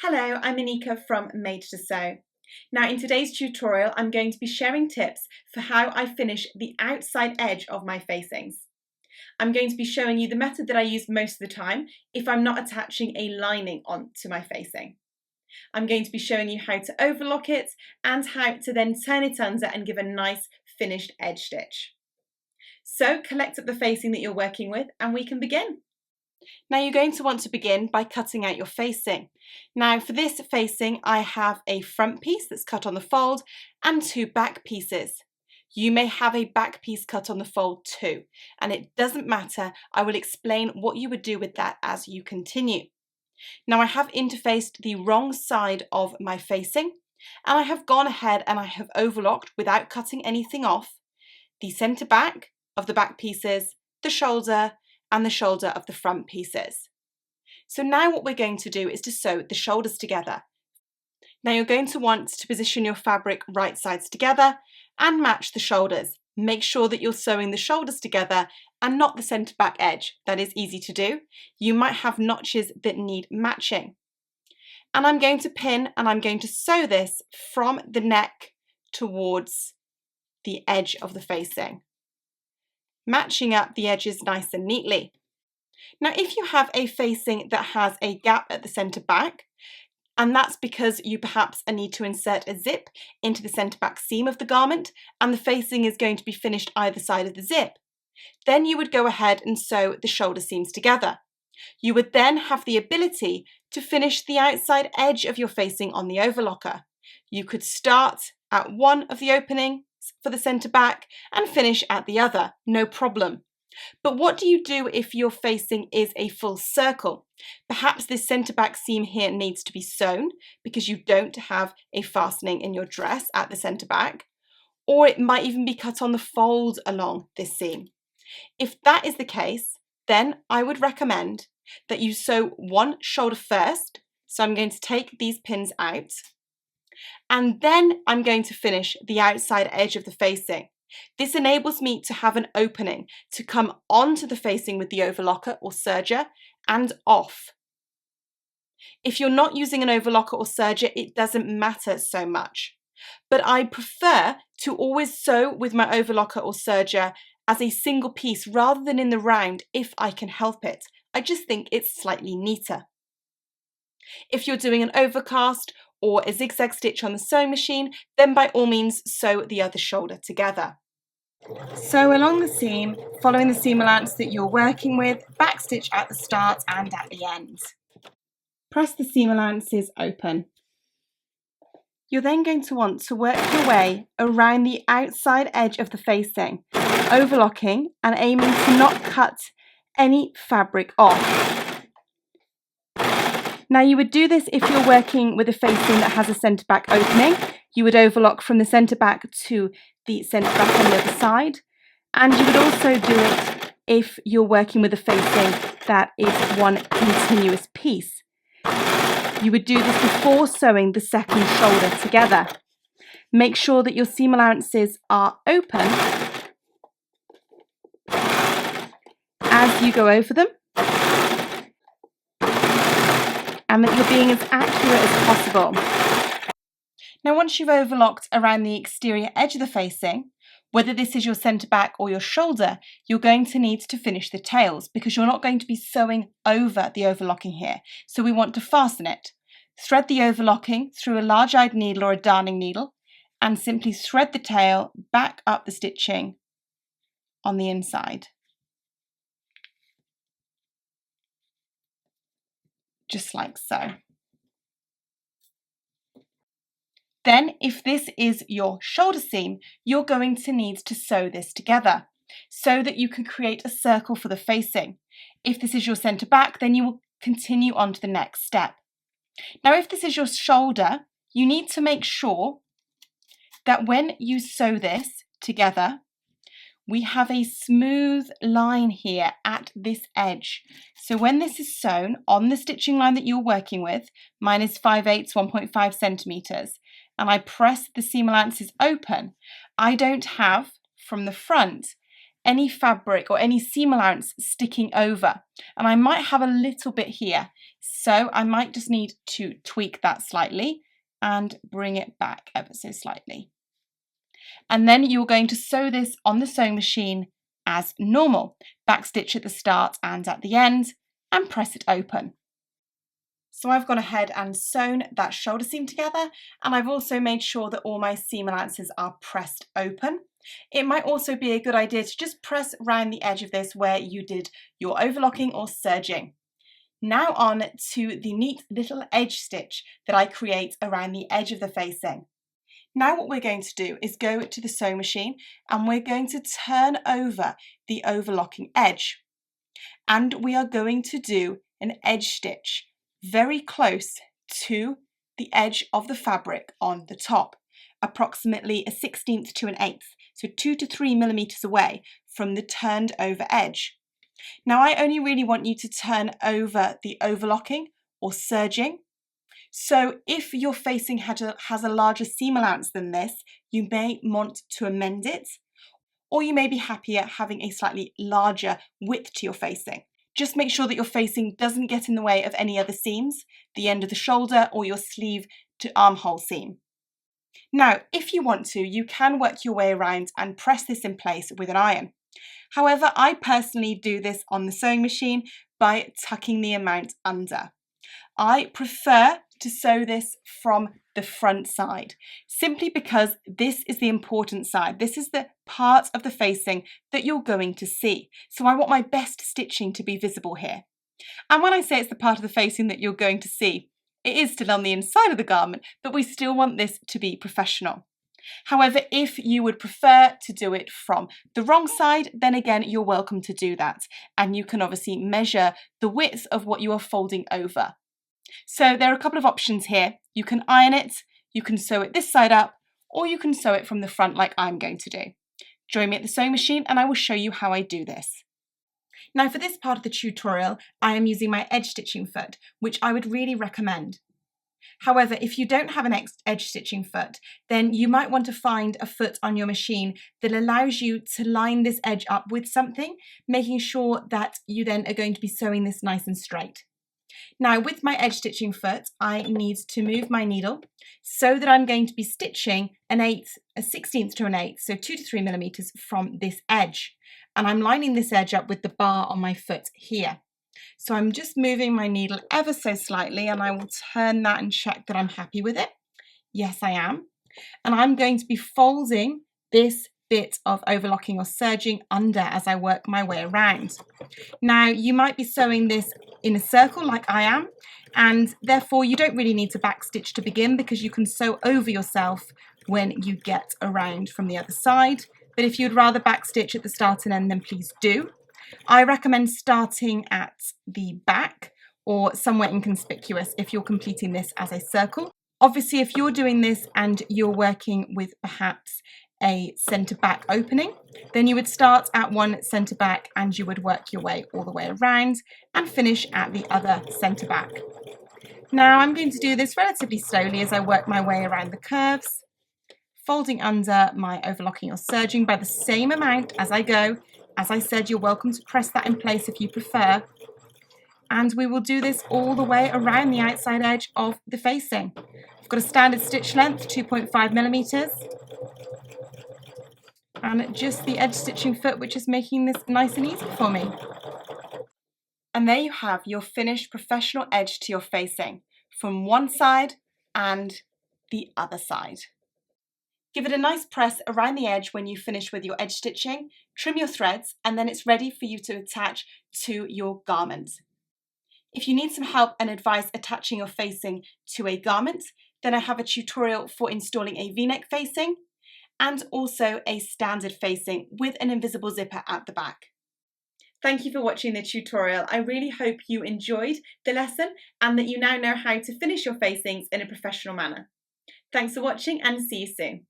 Hello, I'm ANEKA from Made to Sew. Now in today's tutorial I'm going to be sharing tips for how I finish the outside edge of my facings. I'm going to be showing you the method that I use most of the time if I'm not attaching a lining onto my facing. I'm going to be showing you how to overlock it and how to then turn it under and give a nice finished edge stitch. So collect up the facing that you're working with and we can begin. Now you're going to want to begin by cutting out your facing. Now for this facing I have a front piece that's cut on the fold and two back pieces. You may have a back piece cut on the fold too, and it doesn't matter. I will explain what you would do with that as you continue. Now I have interfaced the wrong side of my facing and I have gone ahead and I have overlocked without cutting anything off the centre back of the back pieces, the shoulder and the shoulder of the front pieces. So now what we're going to do is to sew the shoulders together. Now you're going to want to position your fabric right sides together and match the shoulders. Make sure that you're sewing the shoulders together and not the centre back edge. That is easy to do. You might have notches that need matching. And I'm going to pin and I'm going to sew this from the neck towards the edge of the facing, matching up the edges nice and neatly. Now if you have a facing that has a gap at the centre back, and that's because you perhaps need to insert a zip into the centre back seam of the garment and the facing is going to be finished either side of the zip, then you would go ahead and sew the shoulder seams together. You would then have the ability to finish the outside edge of your facing on the overlocker. You could start at one of the openings for the centre back and finish at the other, no problem. But what do you do if your facing is a full circle? Perhaps this centre back seam here needs to be sewn because you don't have a fastening in your dress at the centre back, or it might even be cut on the fold along this seam. If that is the case, then I would recommend that you sew one shoulder first. So I'm going to take these pins out and then I'm going to finish the outside edge of the facing. This enables me to have an opening to come onto the facing with the overlocker or serger and off. If you're not using an overlocker or serger, it doesn't matter so much. But I prefer to always sew with my overlocker or serger as a single piece rather than in the round if I can help it. I just think it's slightly neater. If you're doing an overcast or a zigzag stitch on the sewing machine, then by all means sew the other shoulder together. Sew along the seam, following the seam allowance that you're working with, backstitch at the start and at the end. Press the seam allowances open. You're then going to want to work your way around the outside edge of the facing, overlocking and aiming to not cut any fabric off. Now you would do this if you're working with a facing that has a centre back opening. You would overlock from the centre back to the centre back on the other side. And you would also do it if you're working with a facing that is one continuous piece. You would do this before sewing the second shoulder together. Make sure that your seam allowances are open as you go over them, and that you're being as accurate as possible. Now once you've overlocked around the exterior edge of the facing, whether this is your centre back or your shoulder, you're going to need to finish the tails because you're not going to be sewing over the overlocking here. So we want to fasten it. Thread the overlocking through a large-eyed needle or a darning needle and simply thread the tail back up the stitching on the inside. Just like so. Then, if this is your shoulder seam, you're going to need to sew this together so that you can create a circle for the facing. If this is your centre back, then you will continue on to the next step. Now, if this is your shoulder, you need to make sure that when you sew this together, we have a smooth line here at this edge. So when this is sewn on the stitching line that you're working with, mine is 5/8, 1.5 centimetres, and I press the seam allowances open, I don't have from the front any fabric or any seam allowance sticking over, and I might have a little bit here. So I might just need to tweak that slightly and bring it back ever so slightly. And then you're going to sew this on the sewing machine as normal. Backstitch at the start and at the end and press it open. So I've gone ahead and sewn that shoulder seam together, and I've also made sure that all my seam allowances are pressed open. It might also be a good idea to just press round the edge of this where you did your overlocking or serging. Now on to the neat little edge stitch that I create around the edge of the facing. Now what we're going to do is go to the sewing machine and we're going to turn over the overlocking edge. And we are going to do an edge stitch very close to the edge of the fabric on the top, approximately a 1/16 to an 1/8, so 2 to 3 millimeters away from the turned over edge. Now I only really want you to turn over the overlocking or serging. So if your facing has a larger seam allowance than this, you may want to amend it, or you may be happier having a slightly larger width to your facing. Just make sure that your facing doesn't get in the way of any other seams, the end of the shoulder or your sleeve to armhole seam. Now, if you want to, you can work your way around and press this in place with an iron. However, I personally do this on the sewing machine by tucking the amount under. I prefer to sew this from the front side, simply because this is the important side. This is the part of the facing that you're going to see. So I want my best stitching to be visible here. And when I say it's the part of the facing that you're going to see, it is still on the inside of the garment, but we still want this to be professional. However, if you would prefer to do it from the wrong side, then again, you're welcome to do that. And you can obviously measure the width of what you are folding over. So there are a couple of options here. You can iron it, you can sew it this side up, or you can sew it from the front like I'm going to do. Join me at the sewing machine and I will show you how I do this. Now for this part of the tutorial, I am using my edge stitching foot, which I would really recommend. However, if you don't have an edge stitching foot, then you might want to find a foot on your machine that allows you to line this edge up with something, making sure that you then are going to be sewing this nice and straight. Now with my edge stitching foot, I need to move my needle so that I'm going to be stitching a 1/16 to an 1/8, so 2 to 3 millimeters from this edge. And I'm lining this edge up with the bar on my foot here. So I'm just moving my needle ever so slightly and I will turn that and check that I'm happy with it. Yes, I am. And I'm going to be folding this bit of overlocking or serging under as I work my way around. Now you might be sewing this in a circle like I am, and therefore you don't really need to backstitch to begin because you can sew over yourself when you get around from the other side. But if you'd rather backstitch at the start and end, then please do. I recommend starting at the back or somewhere inconspicuous if you're completing this as a circle. Obviously, if you're doing this and you're working with perhaps a centre back opening, then you would start at one centre back and you would work your way all the way around and finish at the other centre back. Now I'm going to do this relatively slowly as I work my way around the curves, folding under my overlocking or serging by the same amount as I go. As I said, you're welcome to press that in place if you prefer. And we will do this all the way around the outside edge of the facing. I've got a standard stitch length, 2.5 millimeters. And just the edge stitching foot, which is making this nice and easy for me. And there you have your finished professional edge to your facing from one side and the other side. Give it a nice press around the edge when you finish with your edge stitching, trim your threads, and then it's ready for you to attach to your garment. If you need some help and advice attaching your facing to a garment, then I have a tutorial for installing a V-neck facing and also a standard facing with an invisible zipper at the back. Thank you for watching the tutorial. I really hope you enjoyed the lesson and that you now know how to finish your facings in a professional manner. Thanks for watching and see you soon.